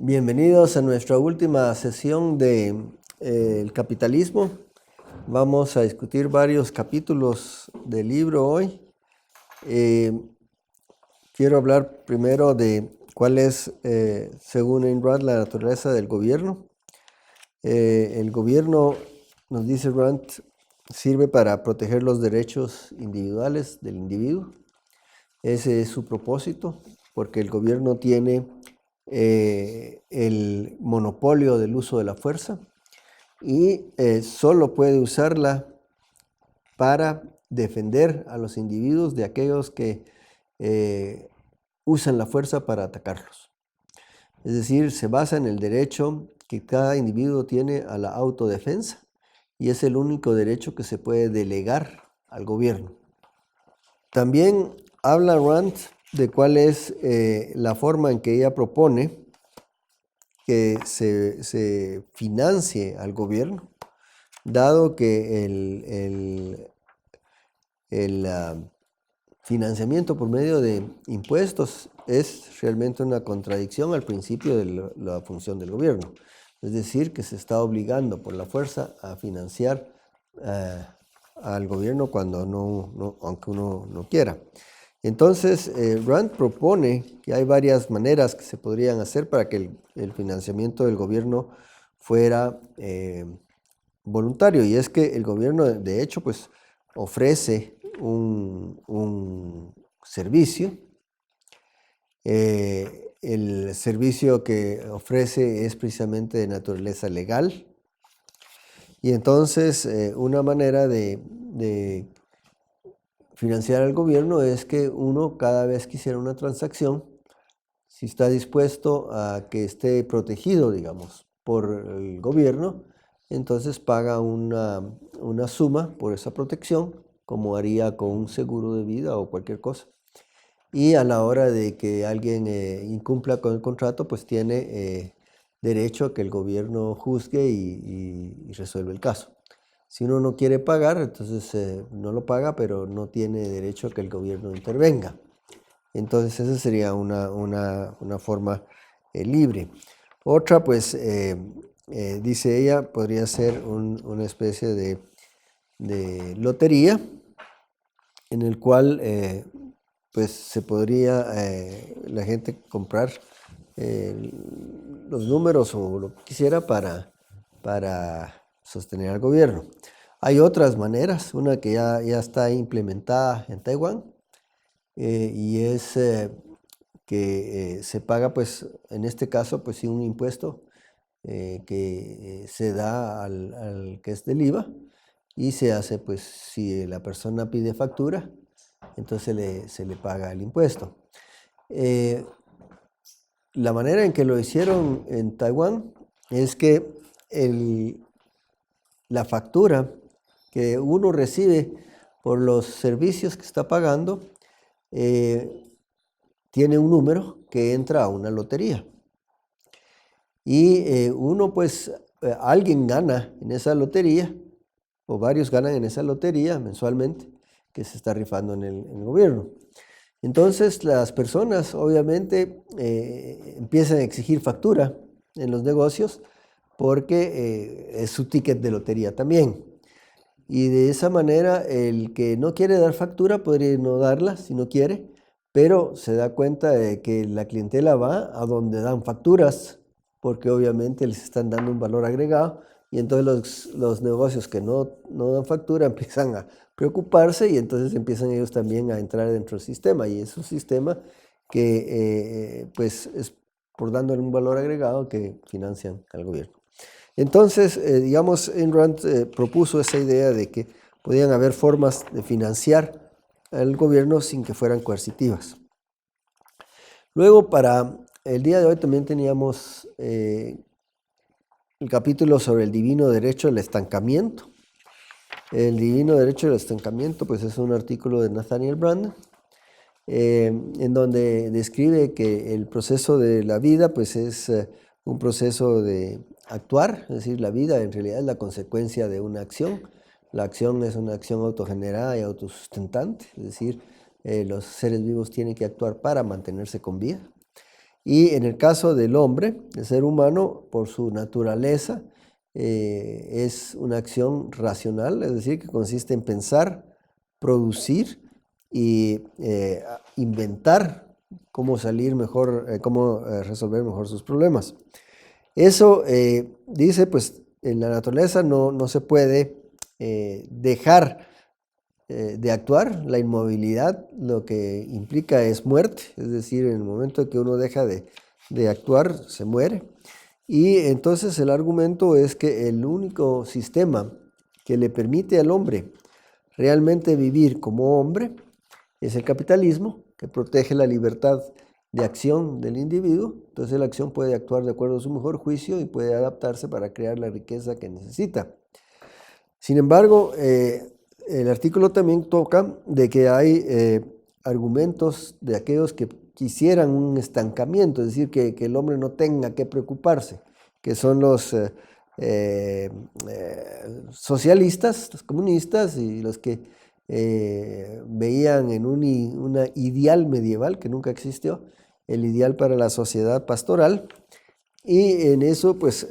Bienvenidos a nuestra última sesión de el capitalismo. Vamos a discutir varios capítulos del libro hoy. Quiero hablar primero de cuál es, según Ayn Rand, la naturaleza del gobierno. El gobierno, nos dice Rand, sirve para proteger los derechos individuales del individuo. Ese es su propósito, porque el gobierno tiene el monopolio del uso de la fuerza y solo puede usarla para defender a los individuos de aquellos que usan la fuerza para atacarlos. Es decir, se basa en el derecho que cada individuo tiene a la autodefensa y es el único derecho que se puede delegar al gobierno. También habla Rand de cuál es la forma en que ella propone que se financie al gobierno, dado que el financiamiento por medio de impuestos es realmente una contradicción al principio de la función del gobierno. Es decir, que se está obligando por la fuerza a financiar al gobierno cuando aunque uno no quiera. Entonces, Rand propone que hay varias maneras que se podrían hacer para que el financiamiento del gobierno fuera voluntario, y es que el gobierno, de hecho, pues ofrece un servicio. El servicio que ofrece es precisamente de naturaleza legal, y entonces una manera de financiar al gobierno es que uno, cada vez que hiciera una transacción, si está dispuesto a que esté protegido, digamos, por el gobierno, entonces paga una suma por esa protección, como haría con un seguro de vida o cualquier cosa. Y a la hora de que alguien incumpla con el contrato, pues tiene derecho a que el gobierno juzgue y resuelva el caso. Si uno no quiere pagar, entonces no lo paga, pero no tiene derecho a que el gobierno intervenga. Entonces esa sería una forma libre. Otra, pues, dice ella, podría ser una especie de lotería en el cual pues se podría la gente comprar los números o lo que quisiera para sostener al gobierno. Hay otras maneras, una que ya está implementada en Taiwán, y es que se paga, pues, en este caso, pues sí, un impuesto que se da al que es del IVA, y se hace, pues, si la persona pide factura, entonces se le paga el impuesto. La manera en que lo hicieron en Taiwán es que la factura que uno recibe por los servicios que está pagando tiene un número que entra a una lotería. Y uno, pues, alguien gana en esa lotería, o varios ganan en esa lotería mensualmente, que se está rifando en el gobierno. Entonces las personas obviamente empiezan a exigir factura en los negocios porque es su ticket de lotería también. Y de esa manera el que no quiere dar factura podría no darla si no quiere, pero se da cuenta de que la clientela va a donde dan facturas, porque obviamente les están dando un valor agregado, y entonces los negocios que no dan factura empiezan a preocuparse, y entonces empiezan ellos también a entrar dentro del sistema, y es un sistema que pues es por dándole un valor agregado que financian al gobierno. Entonces, digamos, Ayn Rand propuso esa idea de que podían haber formas de financiar al gobierno sin que fueran coercitivas. Luego, para el día de hoy también teníamos el capítulo sobre el divino derecho al estancamiento. El divino derecho al estancamiento, pues, es un artículo de Nathaniel Branden, en donde describe que el proceso de la vida, pues, es un proceso de actuar, es decir, la vida en realidad es la consecuencia de una acción. La acción es una acción autogenerada y autosustentante, es decir, los seres vivos tienen que actuar para mantenerse con vida. Y en el caso del hombre, el ser humano, por su naturaleza, es una acción racional, es decir, que consiste en pensar, producir y inventar cómo salir mejor, cómo resolver mejor sus problemas. Eso dice, pues en la naturaleza no se puede dejar de actuar. La inmovilidad lo que implica es muerte, es decir, en el momento que uno deja de actuar, se muere. Y entonces el argumento es que el único sistema que le permite al hombre realmente vivir como hombre es el capitalismo, que protege la libertad de acción del individuo. Entonces la acción puede actuar de acuerdo a su mejor juicio y puede adaptarse para crear la riqueza que necesita. Sin embargo, el artículo también toca de que hay argumentos de aquellos que quisieran un estancamiento, es decir, que el hombre no tenga que preocuparse, que son los socialistas, los comunistas y los que veían en una ideal medieval que nunca existió, el ideal para la sociedad pastoral, y en eso pues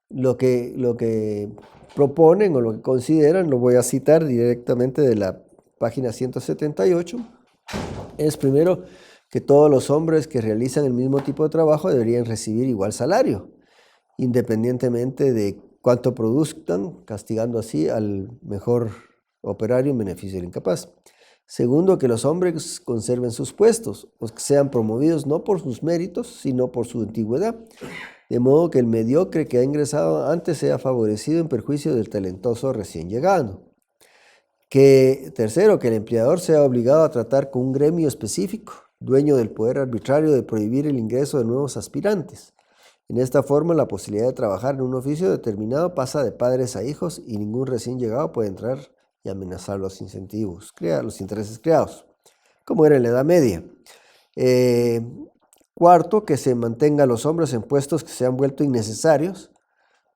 lo que proponen o lo que consideran, lo voy a citar directamente de la página 178, es primero que todos los hombres que realizan el mismo tipo de trabajo deberían recibir igual salario, independientemente de cuánto produzcan, castigando así al mejor operario en beneficio del incapaz. Segundo, que los hombres conserven sus puestos, o que sean promovidos no por sus méritos, sino por su antigüedad, de modo que el mediocre que ha ingresado antes sea favorecido en perjuicio del talentoso recién llegado. Tercero, que el empleador sea obligado a tratar con un gremio específico, dueño del poder arbitrario de prohibir el ingreso de nuevos aspirantes. En esta forma, la posibilidad de trabajar en un oficio determinado pasa de padres a hijos y ningún recién llegado puede entrar y amenazar los incentivos, los intereses creados, como era en la Edad Media. Cuarto, que se mantenga a los hombres en puestos que se han vuelto innecesarios,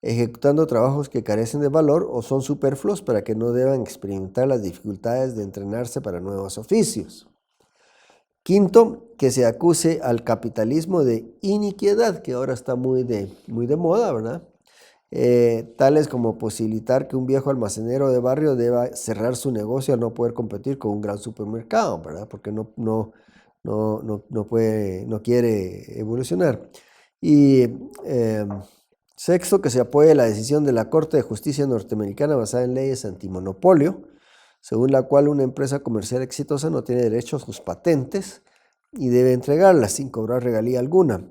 ejecutando trabajos que carecen de valor o son superfluos para que no deban experimentar las dificultades de entrenarse para nuevos oficios. Quinto, que se acuse al capitalismo de iniquidad, que ahora está muy de moda, ¿verdad? Tales como posibilitar que un viejo almacenero de barrio deba cerrar su negocio al no poder competir con un gran supermercado, ¿verdad? Porque no quiere evolucionar. Y sexto, que se apoye la decisión de la Corte de Justicia norteamericana basada en leyes antimonopolio, según la cual una empresa comercial exitosa no tiene derecho a sus patentes y debe entregarlas sin cobrar regalía alguna.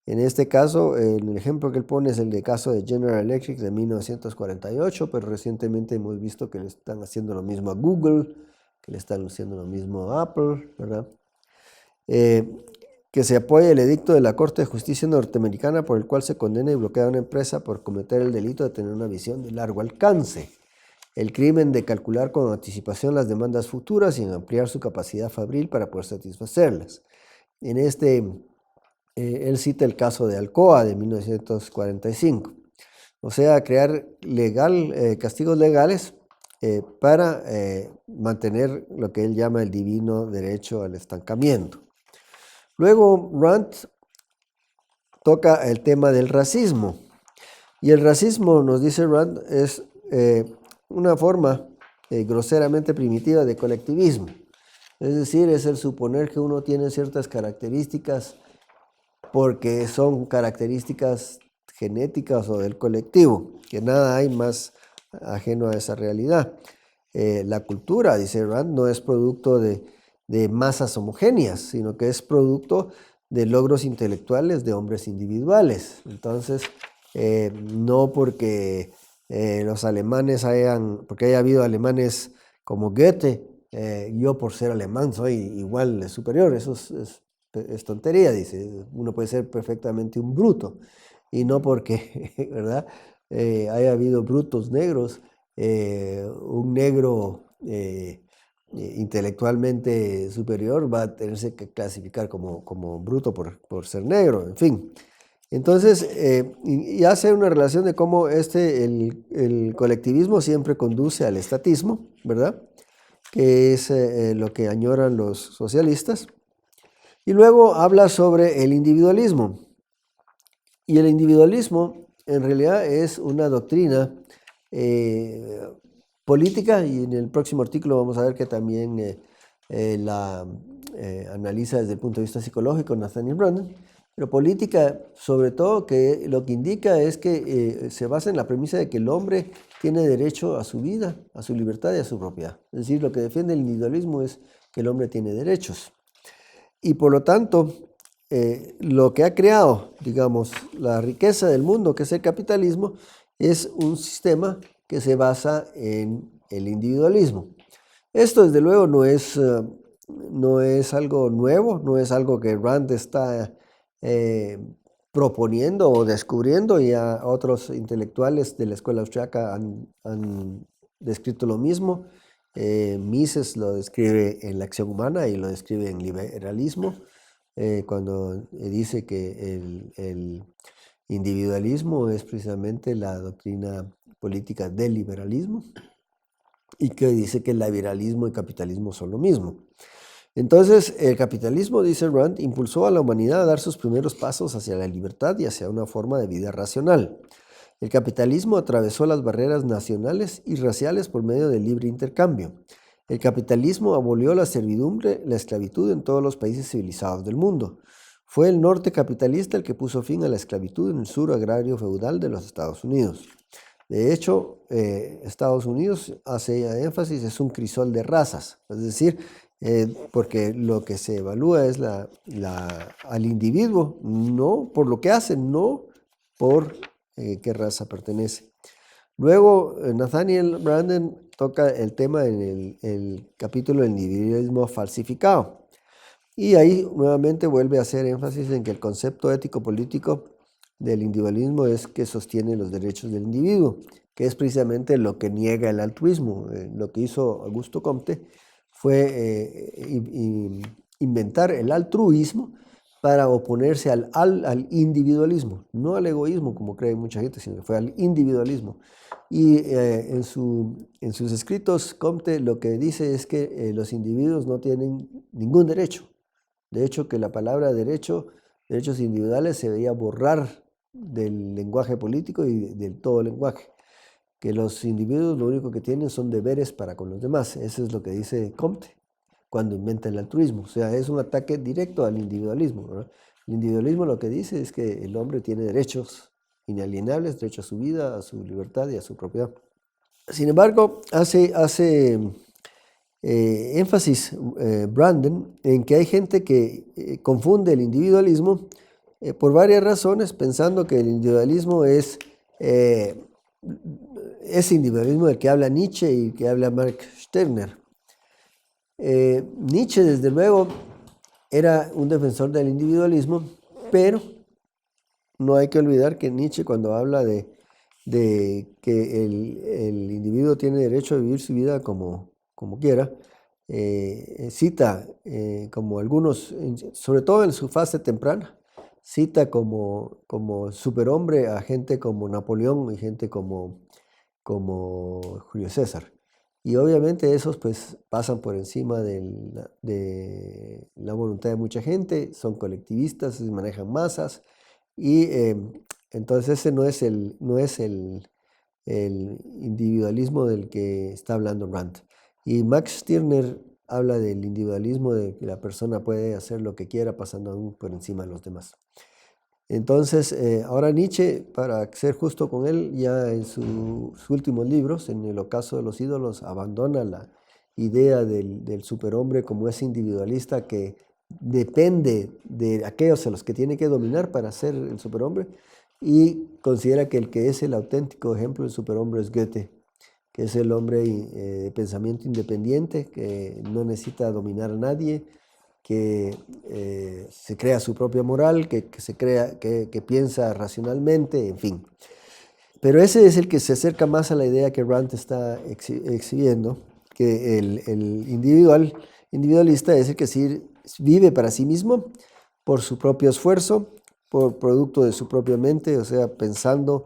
En este caso, el ejemplo que él pone es el de caso de General Electric de 1948, pero recientemente hemos visto que le están haciendo lo mismo a Google, que le están haciendo lo mismo a Apple, ¿verdad? Que se apoye el edicto de la Corte de Justicia norteamericana por el cual se condena y bloquea a una empresa por cometer el delito de tener una visión de largo alcance, el crimen de calcular con anticipación las demandas futuras y en ampliar su capacidad fabril para poder satisfacerlas. En él cita el caso de Alcoa de 1945, o sea, crear castigos legales para mantener lo que él llama el divino derecho al estancamiento. Luego, Rand toca el tema del racismo. Y el racismo, nos dice Rand, es una forma groseramente primitiva de colectivismo. Es decir, es el suponer que uno tiene ciertas características porque son características genéticas o del colectivo, que nada hay más ajeno a esa realidad. La cultura, dice Rand, no es producto de masas homogéneas, sino que es producto de logros intelectuales de hombres individuales. Entonces, no porque los alemanes porque haya habido alemanes como Goethe, yo por ser alemán soy igual de superior, eso es tontería, dice. Uno puede ser perfectamente un bruto, y no porque, ¿verdad? Haya habido brutos negros, un negro intelectualmente superior va a tenerse que clasificar como bruto por ser negro, en fin. Entonces, y hace una relación de cómo el colectivismo siempre conduce al estatismo, ¿verdad? Que es lo que añoran los socialistas. Y luego habla sobre el individualismo. Y el individualismo en realidad es una doctrina política, y en el próximo artículo vamos a ver que también la analiza desde el punto de vista psicológico Nathaniel Branden, pero política sobre todo, que lo que indica es que se basa en la premisa de que el hombre tiene derecho a su vida, a su libertad y a su propiedad. Es decir, lo que defiende el individualismo es que el hombre tiene derechos. Y por lo tanto, lo que ha creado, digamos, la riqueza del mundo, que es el capitalismo, es un sistema que se basa en el individualismo. Esto, desde luego, no es algo nuevo, no es algo que Rand está proponiendo o descubriendo. Ya otros intelectuales de la escuela austriaca han descrito lo mismo. Mises lo describe en La acción humana y lo describe en Liberalismo, cuando dice que el individualismo es precisamente la doctrina política del liberalismo, y que dice que el liberalismo y capitalismo son lo mismo. Entonces, el capitalismo, dice Rand, impulsó a la humanidad a dar sus primeros pasos hacia la libertad y hacia una forma de vida racional. El capitalismo atravesó las barreras nacionales y raciales por medio del libre intercambio. El capitalismo abolió la servidumbre, la esclavitud en todos los países civilizados del mundo. Fue el norte capitalista el que puso fin a la esclavitud en el sur agrario feudal de los Estados Unidos. De hecho, Estados Unidos hace énfasis, es un crisol de razas, es decir, porque lo que se evalúa es al individuo, no por lo que hace, no por qué raza pertenece. Luego, Nathaniel Branden toca el tema en el capítulo del individualismo falsificado. Y ahí nuevamente vuelve a hacer énfasis en que el concepto ético-político del individualismo es que sostiene los derechos del individuo, que es precisamente lo que niega el altruismo. Lo que hizo Augusto Comte fue inventar el altruismo para oponerse al individualismo, no al egoísmo como cree mucha gente, sino que fue al individualismo. Y en sus escritos, Comte lo que dice es que los individuos no tienen ningún derecho. De hecho, que la palabra derechos individuales se debería borrar del lenguaje político y de todo lenguaje. Que los individuos lo único que tienen son deberes para con los demás. Eso es lo que dice Comte cuando inventa el altruismo. O sea, es un ataque directo al individualismo, ¿verdad? El individualismo lo que dice es que el hombre tiene derechos inalienables, derecho a su vida, a su libertad y a su propiedad. Sin embargo, hace énfasis Branden en que hay gente que confunde el individualismo por varias razones, pensando que el individualismo es ese individualismo del que habla Nietzsche y que habla Mark Stirner. Nietzsche, desde luego, era un defensor del individualismo, pero no hay que olvidar que Nietzsche, cuando habla de que el individuo tiene derecho a vivir su vida como quiera, cita como algunos, sobre todo en su fase temprana, cita como superhombre a gente como Napoleón y gente como Julio César. Y obviamente esos pues pasan por encima de la voluntad de mucha gente, son colectivistas, manejan masas, y entonces ese no es el individualismo del que está hablando Rand. Y Max Stirner habla del individualismo, de que la persona puede hacer lo que quiera pasando aún por encima de los demás. Entonces, ahora Nietzsche, para ser justo con él, ya en sus últimos libros, en El ocaso de los ídolos, abandona la idea del superhombre como ese individualista que depende de aquellos a los que tiene que dominar para ser el superhombre, y considera que el que es el auténtico ejemplo del superhombre es Goethe, que es el hombre de pensamiento independiente, que no necesita dominar a nadie, que se crea su propia moral, que piensa racionalmente, en fin. Pero ese es el que se acerca más a la idea que Rand está exhibiendo, que el individualista es el que sí vive para sí mismo, por su propio esfuerzo, por producto de su propia mente, o sea, pensando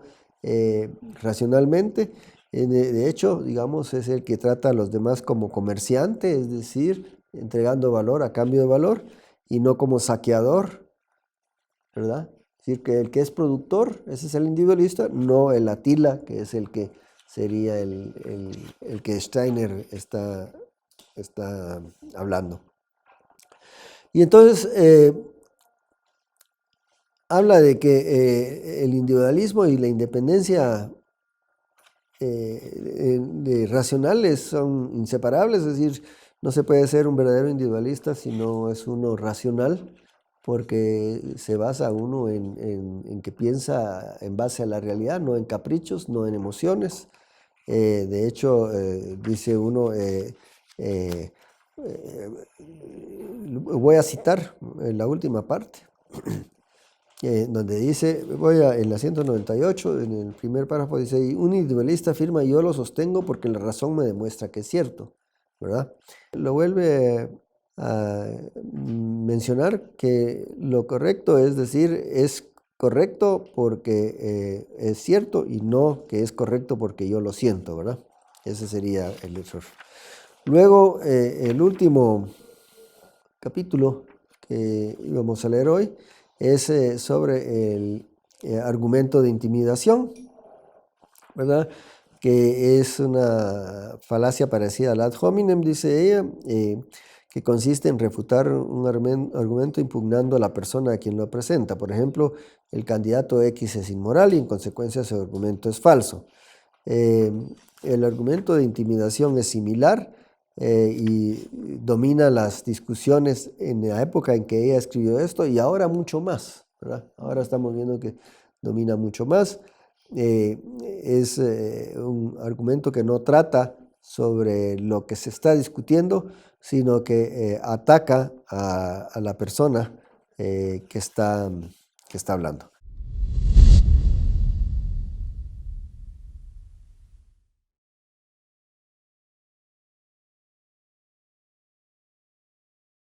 racionalmente. De hecho, digamos, es el que trata a los demás como comerciante, es decir, entregando valor a cambio de valor, y no como saqueador, ¿verdad? Es decir, que el que es productor, ese es el individualista, no el Atila, que es el que sería el que Steiner está hablando. Y entonces habla de que el individualismo y la independencia racionales son inseparables, es decir, no se puede ser un verdadero individualista si no es uno racional, porque se basa uno en que piensa en base a la realidad, no en caprichos, no en emociones. De hecho, dice uno, voy a citar la última parte, donde dice, en la 198, en el primer párrafo dice, un individualista afirma, yo lo sostengo porque la razón me demuestra que es cierto, ¿verdad? Lo vuelve a mencionar que lo correcto es decir, es correcto porque es cierto y no que es correcto porque yo lo siento, ¿verdad? Ese sería el error. Luego, el último capítulo que íbamos a leer hoy es sobre el argumento de intimidación, ¿verdad? Que es una falacia parecida al ad hominem, dice ella, que consiste en refutar un argumento impugnando a la persona a quien lo presenta. Por ejemplo, el candidato X es inmoral y en consecuencia su argumento es falso. El argumento de intimidación es similar y domina las discusiones en la época en que ella escribió esto y ahora mucho más, ¿verdad? Ahora estamos viendo que domina mucho más. Es un argumento que no trata sobre lo que se está discutiendo, sino que ataca a la persona que está hablando.